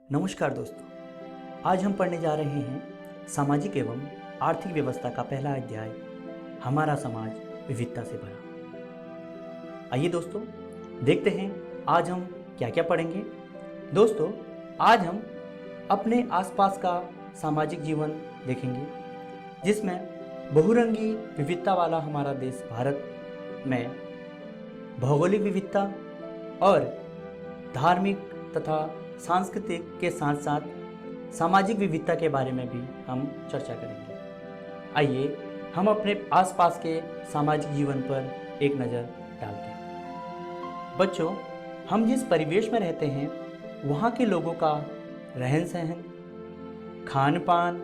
नमस्कार दोस्तों, आज हम पढ़ने जा रहे हैं सामाजिक एवं आर्थिक व्यवस्था का पहला अध्याय, हमारा समाज विविधता से भरा। आइए दोस्तों, देखते हैं आज हम क्या क्या पढ़ेंगे। दोस्तों, आज हम अपने आसपास का सामाजिक जीवन देखेंगे, जिसमें बहुरंगी विविधता वाला हमारा देश भारत में भौगोलिक विविधता और धार्मिक तथा सांस्कृतिक के साथ साथ सामाजिक विविधता के बारे में भी हम चर्चा करेंगे। आइए हम अपने आसपास के सामाजिक जीवन पर एक नज़र डालते हैं। बच्चों, हम जिस परिवेश में रहते हैं वहाँ के लोगों का रहन सहन, खान पान,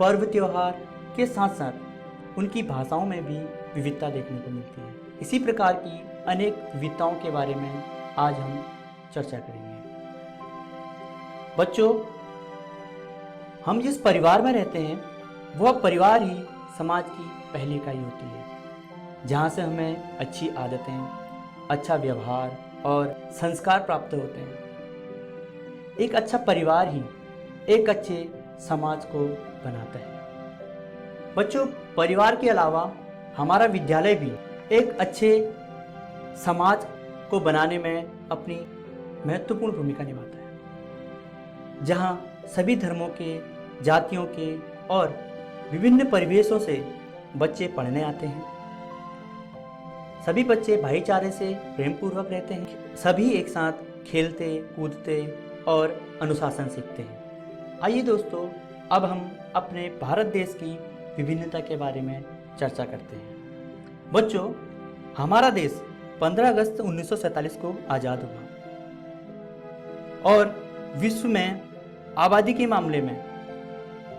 पर्व त्योहार के साथ साथ उनकी भाषाओं में भी विविधता देखने को मिलती है। इसी प्रकार की अनेक विविधताओं के बारे में आज हम चर्चा करेंगे। बच्चों, हम जिस परिवार में रहते हैं वह परिवार ही समाज की पहली इकाई होती है, जहाँ से हमें अच्छी आदतें, अच्छा व्यवहार और संस्कार प्राप्त होते हैं। एक अच्छा परिवार ही एक अच्छे समाज को बनाता है। बच्चों, परिवार के अलावा हमारा विद्यालय भी एक अच्छे समाज को बनाने में अपनी महत्वपूर्ण भूमिका निभाता है, जहाँ सभी धर्मों के, जातियों के और विभिन्न परिवेशों से बच्चे पढ़ने आते हैं। सभी बच्चे भाईचारे से प्रेम पूर्वक रहते हैं। सभी एक साथ खेलते, कूदते और अनुशासन सीखते हैं। आइए दोस्तों, अब हम अपने भारत देश की विभिन्नता के बारे में चर्चा करते हैं। बच्चों, हमारा देश 15 अगस्त 1947 को आज़ाद हुआ और विश्व में आबादी के मामले में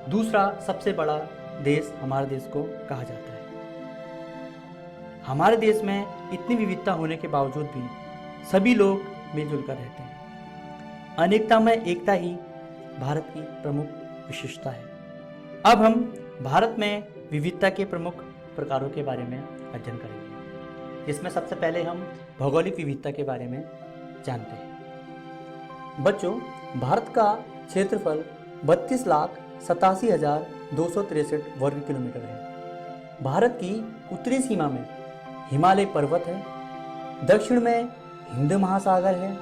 दूसरा सबसे बड़ा देश हमारे देश को कहा जाता है। हमारे देश में इतनी विविधता होने के बावजूद भी सभी लोग मिलजुल कर रहते हैं। अनेकता में एकता ही भारत की प्रमुख विशेषता है। अब हम भारत में विविधता के प्रमुख प्रकारों के बारे में अध्ययन करेंगे, जिसमें सबसे पहले हम भौगोलिक विविधता के बारे में जानते हैं। बच्चों, भारत का क्षेत्रफल 32,87,263 वर्ग किलोमीटर है। भारत की उत्तरी सीमा में हिमालय पर्वत है, दक्षिण में हिंद महासागर है,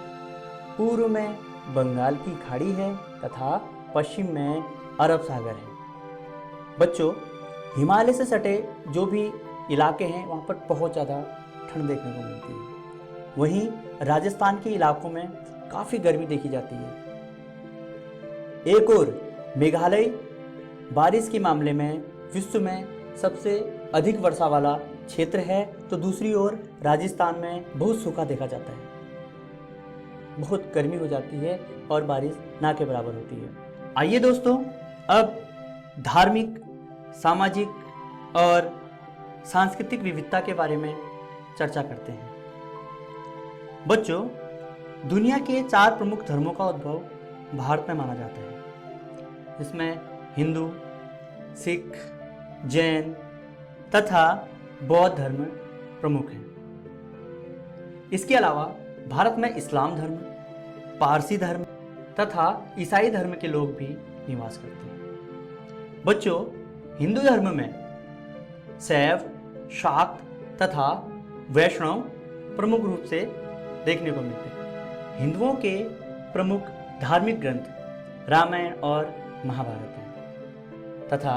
पूर्व में बंगाल की खाड़ी है तथा पश्चिम में अरब सागर है। बच्चों, हिमालय से सटे जो भी इलाके हैं वहाँ पर बहुत ज़्यादा ठंड देखने को मिलती है। वहीं राजस्थान के इलाकों में काफ़ी गर्मी देखी जाती है। एक और मेघालय बारिश के मामले में विश्व में सबसे अधिक वर्षा वाला क्षेत्र है, तो दूसरी ओर राजस्थान में बहुत सूखा देखा जाता है। बहुत गर्मी हो जाती है और बारिश ना के बराबर होती है। आइए दोस्तों, अब धार्मिक, सामाजिक और सांस्कृतिक विविधता के बारे में चर्चा करते हैं। बच्चों, दुनिया के 4 प्रमुख धर्मों का उद्भव भारत में माना जाता है, जिसमें हिंदू, सिख, जैन तथा बौद्ध धर्म प्रमुख हैं। इसके अलावा भारत में इस्लाम धर्म, पारसी धर्म तथा ईसाई धर्म के लोग भी निवास करते हैं। बच्चों, हिंदू धर्म में शैव, शाक्त तथा वैष्णव प्रमुख रूप से देखने को मिलते हैं। हिंदुओं के प्रमुख धार्मिक ग्रंथ रामायण और महाभारत है तथा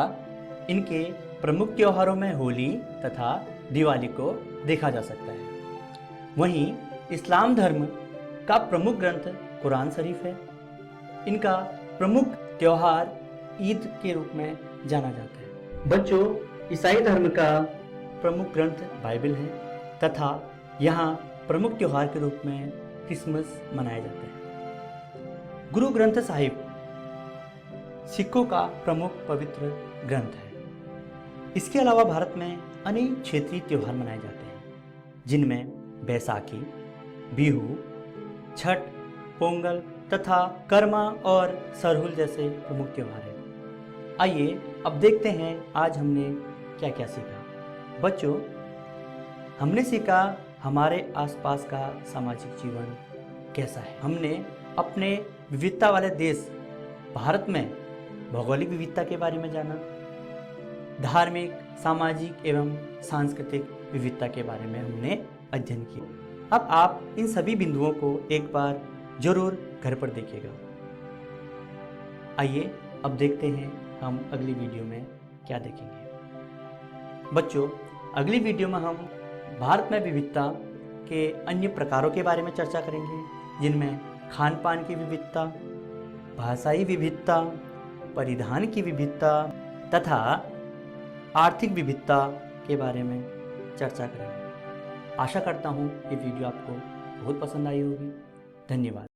इनके प्रमुख त्योहारों में होली तथा दिवाली को देखा जा सकता है। वहीं इस्लाम धर्म का प्रमुख ग्रंथ कुरान शरीफ है। इनका प्रमुख त्योहार ईद के रूप में जाना जाता है। बच्चों, ईसाई धर्म का प्रमुख ग्रंथ बाइबल है तथा यहाँ प्रमुख त्योहार के रूप में क्रिसमस मनाया जाता है। गुरु ग्रंथ साहिब सिखों का प्रमुख पवित्र ग्रंथ है। इसके अलावा भारत में अनेक क्षेत्रीय त्योहार मनाए जाते हैं, जिनमें बैसाखी, बिहू, छठ, पोंगल तथा कर्मा और सरहुल जैसे प्रमुख त्योहार हैं। आइए अब देखते हैं आज हमने क्या क्या सीखा। बच्चों, हमने सीखा हमारे आसपास का सामाजिक जीवन कैसा है। हमने अपने विविधता वाले देश भारत में भौगोलिक विविधता के बारे में जाना, धार्मिक, सामाजिक एवं सांस्कृतिक विविधता के बारे में हमने अध्ययन किया। अब आप इन सभी बिंदुओं को एक बार जरूर घर पर देखिएगा। आइए अब देखते हैं हम अगली वीडियो में क्या देखेंगे। बच्चों, अगली वीडियो में हम भारत में विविधता के अन्य प्रकारों के बारे में चर्चा करेंगे, जिनमें खान पान की विविधता, भाषाई विविधता, परिधान की विविधता तथा आर्थिक विविधता के बारे में चर्चा करेंगे। आशा करता हूँ ये वीडियो आपको बहुत पसंद आई होगी। धन्यवाद।